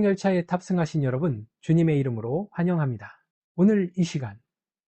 축복열차에 탑승하신 여러분, 주님의 이름으로 환영합니다. 오늘 이 시간,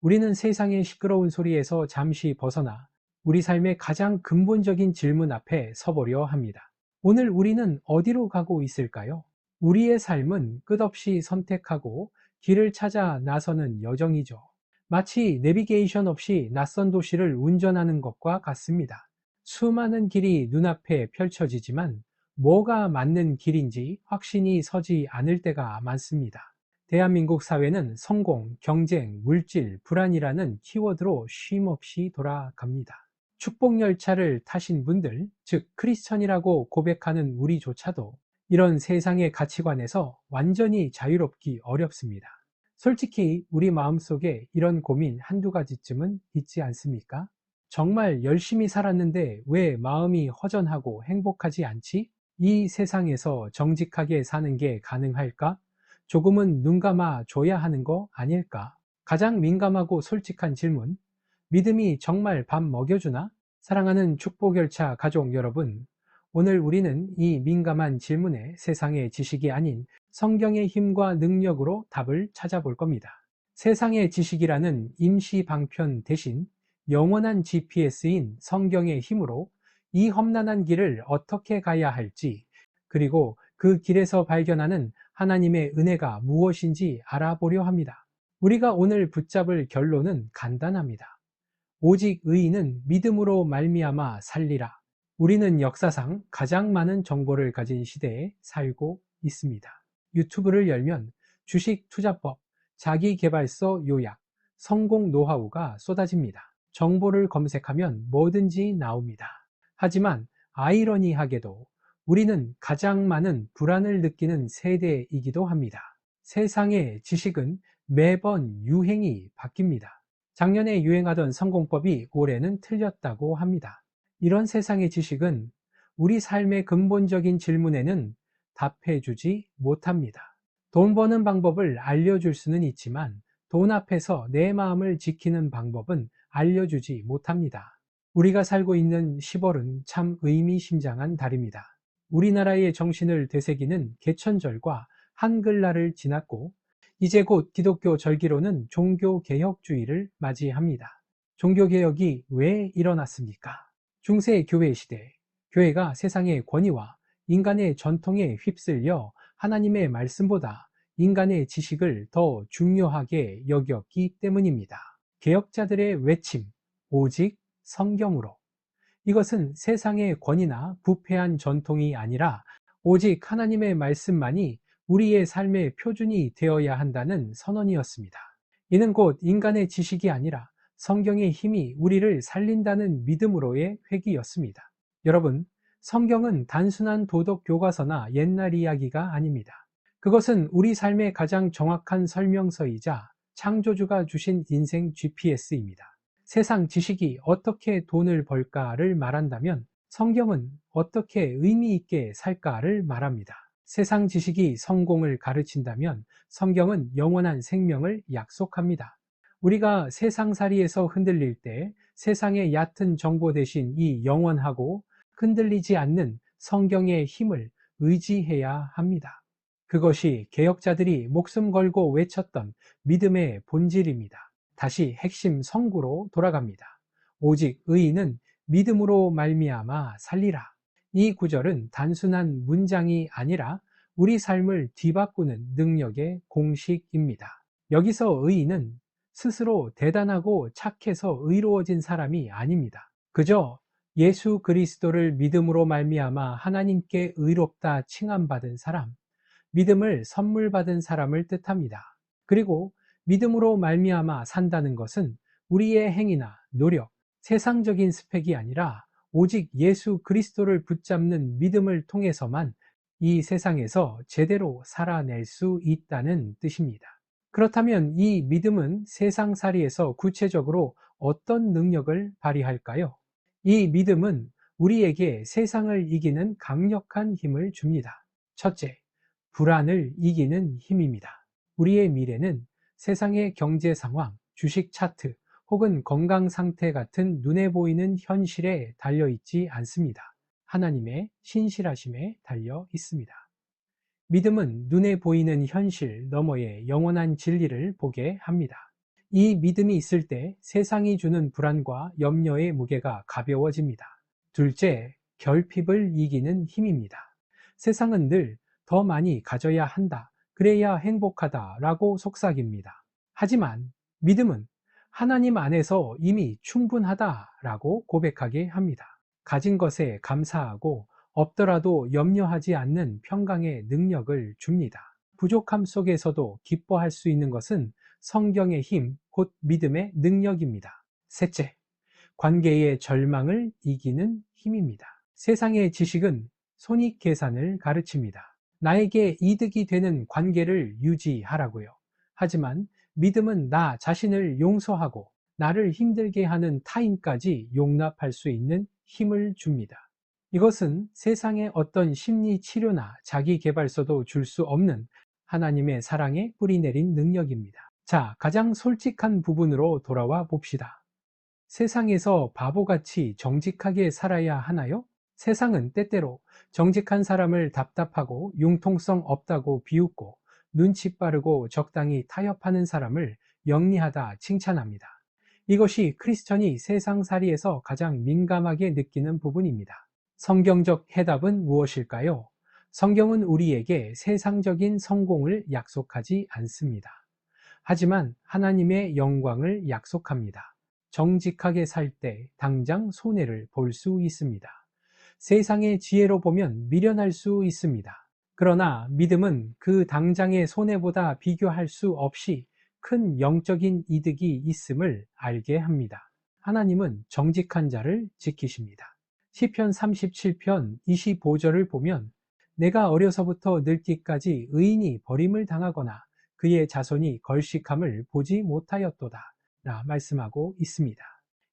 우리는 세상의 시끄러운 소리에서 잠시 벗어나 우리 삶의 가장 근본적인 질문 앞에 서보려 합니다. 오늘 우리는 어디로 가고 있을까요? 우리의 삶은 끝없이 선택하고 길을 찾아 나서는 여정이죠. 마치 내비게이션 없이 낯선 도시를 운전하는 것과 같습니다. 수많은 길이 눈앞에 펼쳐지지만 뭐가 맞는 길인지 확신이 서지 않을 때가 많습니다. 대한민국 사회는 성공, 경쟁, 물질, 불안이라는 키워드로 쉼없이 돌아갑니다. 축복열차를 타신 분들, 즉 크리스천이라고 고백하는 우리조차도 이런 세상의 가치관에서 완전히 자유롭기 어렵습니다. 솔직히 우리 마음속에 이런 고민 한두 가지쯤은 있지 않습니까? 정말 열심히 살았는데 왜 마음이 허전하고 행복하지 않지? 이 세상에서 정직하게 사는 게 가능할까? 조금은 눈 감아 줘야 하는 거 아닐까? 가장 민감하고 솔직한 질문, 믿음이 정말 밥 먹여주나? 사랑하는 축복열차 가족 여러분, 오늘 우리는 이 민감한 질문에 세상의 지식이 아닌 성경의 힘과 능력으로 답을 찾아볼 겁니다. 세상의 지식이라는 임시 방편 대신 영원한 GPS인 성경의 힘으로 이 험난한 길을 어떻게 가야 할지, 그리고 그 길에서 발견하는 하나님의 은혜가 무엇인지 알아보려 합니다. 우리가 오늘 붙잡을 결론은 간단합니다. 오직 의인은 믿음으로 말미암아 살리라. 우리는 역사상 가장 많은 정보를 가진 시대에 살고 있습니다. 유튜브를 열면 주식 투자법, 자기계발서 요약, 성공 노하우가 쏟아집니다. 정보를 검색하면 뭐든지 나옵니다. 하지만 아이러니하게도 우리는 가장 많은 불안을 느끼는 세대이기도 합니다. 세상의 지식은 매번 유행이 바뀝니다. 작년에 유행하던 성공법이 올해는 틀렸다고 합니다. 이런 세상의 지식은 우리 삶의 근본적인 질문에는 답해주지 못합니다. 돈 버는 방법을 알려줄 수는 있지만 돈 앞에서 내 마음을 지키는 방법은 알려주지 못합니다. 우리가 살고 있는 10월은 참 의미심장한 달입니다. 우리나라의 정신을 되새기는 개천절과 한글날을 지났고 이제 곧 기독교 절기로는 종교개혁주의를 맞이합니다. 종교개혁이 왜 일어났습니까? 중세 교회 시대, 교회가 세상의 권위와 인간의 전통에 휩쓸려 하나님의 말씀보다 인간의 지식을 더 중요하게 여겼기 때문입니다. 개혁자들의 외침, 오직 성경으로. 이것은 세상의 권위나 부패한 전통이 아니라 오직 하나님의 말씀만이 우리의 삶의 표준이 되어야 한다는 선언이었습니다. 이는 곧 인간의 지식이 아니라 성경의 힘이 우리를 살린다는 믿음으로의 회귀였습니다. 여러분, 성경은 단순한 도덕 교과서나 옛날 이야기가 아닙니다. 그것은 우리 삶의 가장 정확한 설명서이자 창조주가 주신 인생 GPS입니다. 세상 지식이 어떻게 돈을 벌까를 말한다면 성경은 어떻게 의미 있게 살까를 말합니다. 세상 지식이 성공을 가르친다면 성경은 영원한 생명을 약속합니다. 우리가 세상살이에서 흔들릴 때 세상의 얕은 정보 대신 이 영원하고 흔들리지 않는 성경의 힘을 의지해야 합니다. 그것이 개혁자들이 목숨 걸고 외쳤던 믿음의 본질입니다. 다시 핵심 성구로 돌아갑니다. 오직 의인은 믿음으로 말미암아 살리라. 이 구절은 단순한 문장이 아니라 우리 삶을 뒤바꾸는 능력의 공식입니다. 여기서 의인은 스스로 대단하고 착해서 의로워진 사람이 아닙니다. 그저 예수 그리스도를 믿음으로 말미암아 하나님께 의롭다 칭함받은 사람, 믿음을 선물 받은 사람을 뜻합니다. 그리고 믿음으로 말미암아 산다는 것은 우리의 행위나 노력, 세상적인 스펙이 아니라 오직 예수 그리스도를 붙잡는 믿음을 통해서만 이 세상에서 제대로 살아낼 수 있다는 뜻입니다. 그렇다면 이 믿음은 세상살이에서 구체적으로 어떤 능력을 발휘할까요? 이 믿음은 우리에게 세상을 이기는 강력한 힘을 줍니다. 첫째, 불안을 이기는 힘입니다. 우리의 미래는 세상의 경제 상황, 주식 차트, 혹은 건강 상태 같은 눈에 보이는 현실에 달려 있지 않습니다. 하나님의 신실하심에 달려 있습니다. 믿음은 눈에 보이는 현실 너머의 영원한 진리를 보게 합니다. 이 믿음이 있을 때 세상이 주는 불안과 염려의 무게가 가벼워집니다. 둘째, 결핍을 이기는 힘입니다. 세상은 늘 더 많이 가져야 한다, 그래야 행복하다 라고 속삭입니다. 하지만 믿음은 하나님 안에서 이미 충분하다 라고 고백하게 합니다. 가진 것에 감사하고 없더라도 염려하지 않는 평강의 능력을 줍니다. 부족함 속에서도 기뻐할 수 있는 것은 성경의 힘, 곧 믿음의 능력입니다. 셋째, 관계의 절망을 이기는 힘입니다. 세상의 지식은 손익 계산을 가르칩니다. 나에게 이득이 되는 관계를 유지하라고요. 하지만 믿음은 나 자신을 용서하고 나를 힘들게 하는 타인까지 용납할 수 있는 힘을 줍니다. 이것은 세상의 어떤 심리 치료나 자기 개발서도 줄 수 없는 하나님의 사랑에 뿌리내린 능력입니다. 자, 가장 솔직한 부분으로 돌아와 봅시다. 세상에서 바보같이 정직하게 살아야 하나요? 세상은 때때로 정직한 사람을 답답하고 융통성 없다고 비웃고 눈치 빠르고 적당히 타협하는 사람을 영리하다 칭찬합니다. 이것이 크리스천이 세상살이에서 가장 민감하게 느끼는 부분입니다. 성경적 해답은 무엇일까요? 성경은 우리에게 세상적인 성공을 약속하지 않습니다. 하지만 하나님의 영광을 약속합니다. 정직하게 살 때 당장 손해를 볼 수 있습니다. 세상의 지혜로 보면 미련할 수 있습니다. 그러나 믿음은 그 당장의 손해보다 비교할 수 없이 큰 영적인 이득이 있음을 알게 합니다. 하나님은 정직한 자를 지키십니다. 시편 37편 25절을 보면 내가 어려서부터 늙기까지 의인이 버림을 당하거나 그의 자손이 걸식함을 보지 못하였도다 라 말씀하고 있습니다.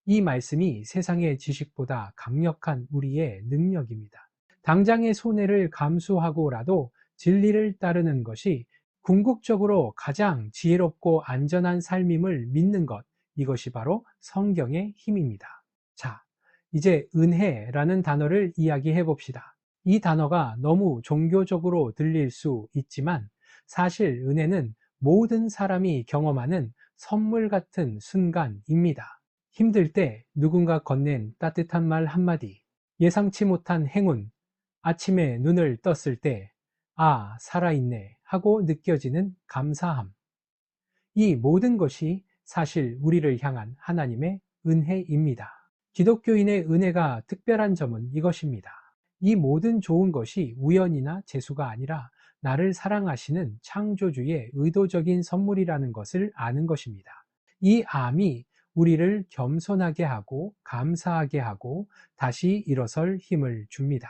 이 말씀이 세상의 지식보다 강력한 우리의 능력입니다. 당장의 손해를 감수하고라도 진리를 따르는 것이 궁극적으로 가장 지혜롭고 안전한 삶임을 믿는 것, 이것이 바로 성경의 힘입니다. 자, 이제 은혜라는 단어를 이야기해 봅시다. 이 단어가 너무 종교적으로 들릴 수 있지만 사실 은혜는 모든 사람이 경험하는 선물 같은 순간입니다. 힘들 때 누군가 건넨 따뜻한 말 한마디, 예상치 못한 행운, 아침에 눈을 떴을 때, 아, 살아있네 하고 느껴지는 감사함. 이 모든 것이 사실 우리를 향한 하나님의 은혜입니다. 기독교인의 은혜가 특별한 점은 이것입니다. 이 모든 좋은 것이 우연이나 재수가 아니라 나를 사랑하시는 창조주의 의도적인 선물이라는 것을 아는 것입니다. 이 암이 우리를 겸손하게 하고 감사하게 하고 다시 일어설 힘을 줍니다.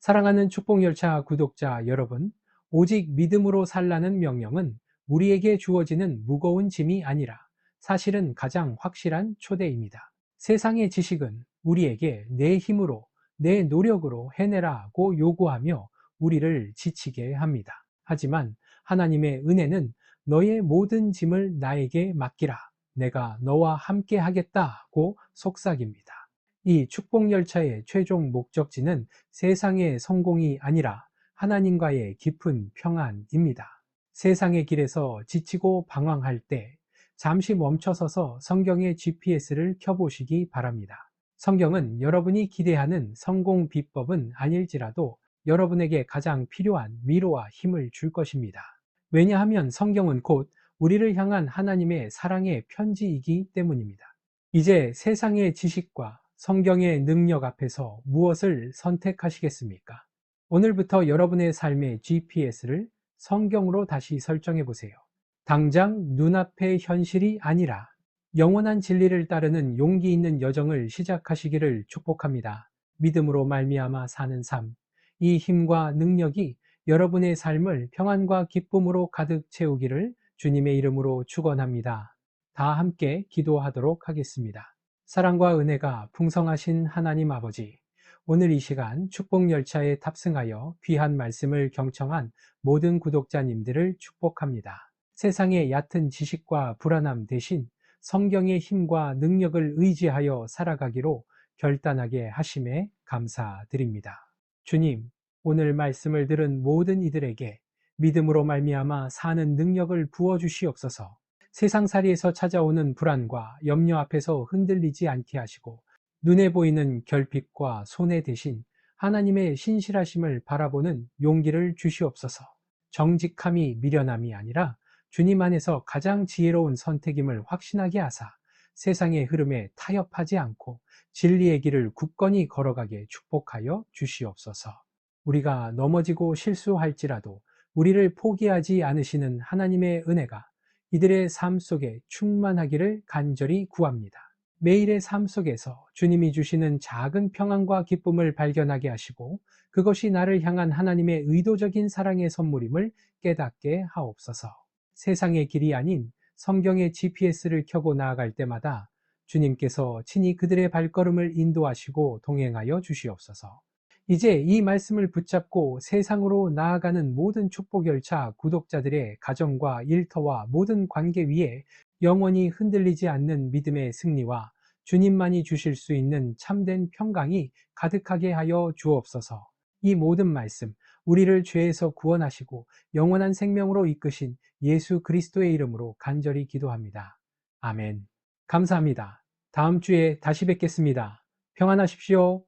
사랑하는 축복열차 구독자 여러분, 오직 믿음으로 살라는 명령은 우리에게 주어지는 무거운 짐이 아니라 사실은 가장 확실한 초대입니다. 세상의 지식은 우리에게 내 힘으로, 내 노력으로 해내라고 요구하며 우리를 지치게 합니다. 하지만 하나님의 은혜는 너의 모든 짐을 나에게 맡기라. 내가 너와 함께 하겠다고 속삭입니다. 이 축복열차의 최종 목적지는 세상의 성공이 아니라 하나님과의 깊은 평안입니다. 세상의 길에서 지치고 방황할 때 잠시 멈춰서서 성경의 GPS를 켜보시기 바랍니다. 성경은 여러분이 기대하는 성공 비법은 아닐지라도 여러분에게 가장 필요한 위로와 힘을 줄 것입니다. 왜냐하면 성경은 곧 우리를 향한 하나님의 사랑의 편지이기 때문입니다. 이제 세상의 지식과 성경의 능력 앞에서 무엇을 선택하시겠습니까? 오늘부터 여러분의 삶의 GPS를 성경으로 다시 설정해 보세요. 당장 눈앞의 현실이 아니라 영원한 진리를 따르는 용기 있는 여정을 시작하시기를 축복합니다. 믿음으로 말미암아 사는 삶, 이 힘과 능력이 여러분의 삶을 평안과 기쁨으로 가득 채우기를 주님의 이름으로 축원합니다. 다 함께 기도하도록 하겠습니다. 사랑과 은혜가 풍성하신 하나님 아버지, 오늘 이 시간 축복열차에 탑승하여 귀한 말씀을 경청한 모든 구독자님들을 축복합니다. 세상의 얕은 지식과 불안함 대신 성경의 힘과 능력을 의지하여 살아가기로 결단하게 하심에 감사드립니다. 주님, 오늘 말씀을 들은 모든 이들에게 믿음으로 말미암아 사는 능력을 부어주시옵소서. 세상살이에서 찾아오는 불안과 염려 앞에서 흔들리지 않게 하시고 눈에 보이는 결핍과 손해 대신 하나님의 신실하심을 바라보는 용기를 주시옵소서. 정직함이 미련함이 아니라 주님 안에서 가장 지혜로운 선택임을 확신하게 하사 세상의 흐름에 타협하지 않고 진리의 길을 굳건히 걸어가게 축복하여 주시옵소서. 우리가 넘어지고 실수할지라도 우리를 포기하지 않으시는 하나님의 은혜가 이들의 삶 속에 충만하기를 간절히 구합니다. 매일의 삶 속에서 주님이 주시는 작은 평안과 기쁨을 발견하게 하시고 그것이 나를 향한 하나님의 의도적인 사랑의 선물임을 깨닫게 하옵소서. 세상의 길이 아닌 성경의 GPS를 켜고 나아갈 때마다 주님께서 친히 그들의 발걸음을 인도하시고 동행하여 주시옵소서. 이제 이 말씀을 붙잡고 세상으로 나아가는 모든 축복열차 구독자들의 가정과 일터와 모든 관계 위에 영원히 흔들리지 않는 믿음의 승리와 주님만이 주실 수 있는 참된 평강이 가득하게 하여 주옵소서. 이 모든 말씀, 우리를 죄에서 구원하시고 영원한 생명으로 이끄신 예수 그리스도의 이름으로 간절히 기도합니다. 아멘. 감사합니다. 다음 주에 다시 뵙겠습니다. 평안하십시오.